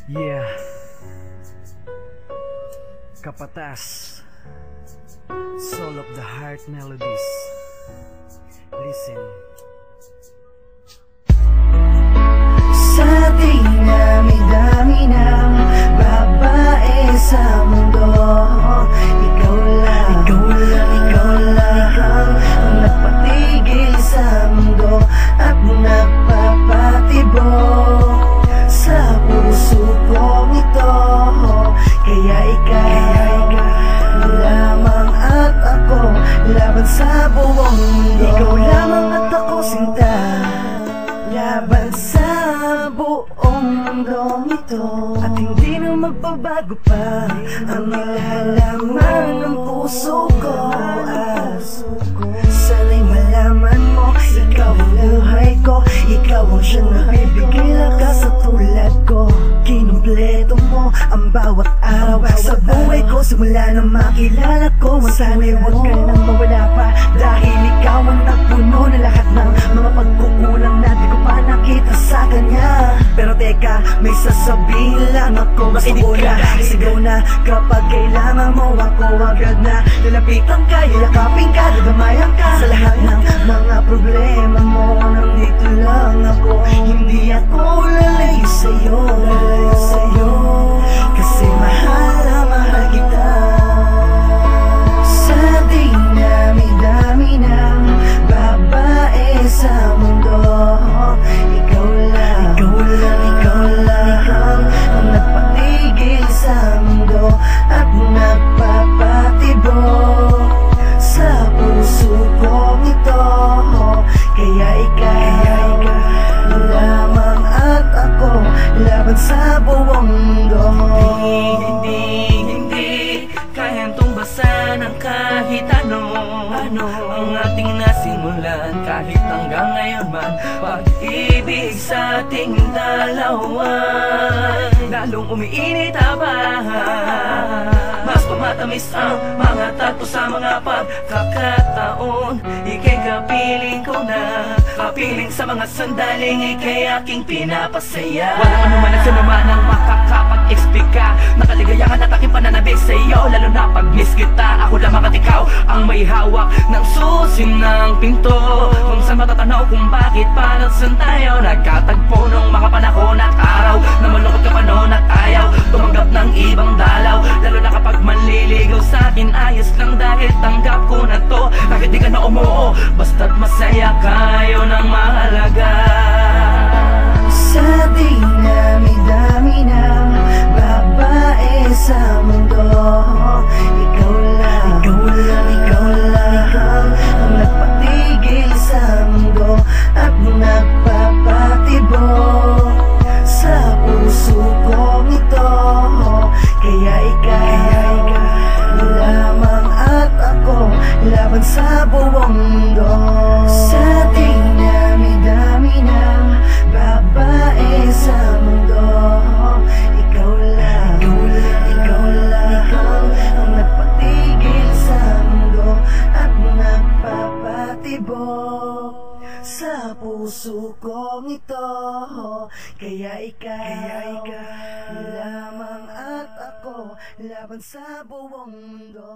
Yeah. Kapatas, Soul of the Heart Melodies. Listen. Sa dinami-dami ng babae sa mundo, ikaw lang ang nagpatigil sa mundo at nagpapatibok sa puso kong ito. Kaya ikaw lamang at ako, laban sa buong mundo. Ikaw lamang at ako, sinta, laban sa buong mundong ito. At hindi na magbabago pa ang nilalaman ng puso ko. Sana'y malaman mo, ikaw ang buhay ko, ikaw ang siyang nagbibigay lakas sa tulad ko. Kinumpleto mo ang bawat araw sa buhay ko, simula na makilala ko. Sana'y huwag ka nang mawala pa, dahil ikaw ang nagpuno na lahat ng mga pagkukulang na di ko pa nakita sa kanya. Pero teka, may sasabihin lang ako, gusto ko na isigaw na kapag kailangan mo ako, agad na lalapitan ka, yayakapin ka, dadamayan ka. Sa lahat ng mga problema mo, nandito lang ako. Hindi ako lalayo sa'yo, kasi mahal na mahal kita. Sa dinami-dami ng babae sa mundo, ikaw lang ang nagpatigil sa mundo at nagpapatibok sa puso kong ito. Kaya ikaw lamang at ako, laban sa buong mundo. Hindi kayang tumbasan ng kahit ano ang ating nasimulan, kahit hanggang ngayon man. Pag-ibig sa ating dalawa, lalong umiinit abahan. Mas tumatamis ang mga tato sa mga pagkakataon. Ika'y kapiling ko na, kapiling sa mga sandaling ika'y aking pinapasaya. Walang anuman ang sinuma ng makakapag-eksplika ng kaligayahan at aking pananabik sa iyo, lalo na pag-miss kita. Ako lamang at ikaw ang may hawak ng susi ng pinto, kung saan matatanaw kung bakit parang saan tayo nagkatagpo nung mga panahon at araw na malungkot ka pa noon at ayaw tumanggap ng ibang dalaw. Lalo na kapag manliligaw sa'kin, ayos lang dahil tanggap ko na to. Kahit di ka na umuo, basta't masaya kayo ng mahalaga. Sa dinami-dami ng babae sa mundo, ikaw lang ang nagpatigil sa mundo at nagpapatibok sa puso kong ito. Kaya ikaw lamang at ako, laban sa buong mundo. Sa dinami-dami ng babae sa mundo, ikaw lang ang nagpatigil sa mundo at nagpapatibok sa puso kong ito. Kaya ikaw lamang at ako, laban sa buong mundo.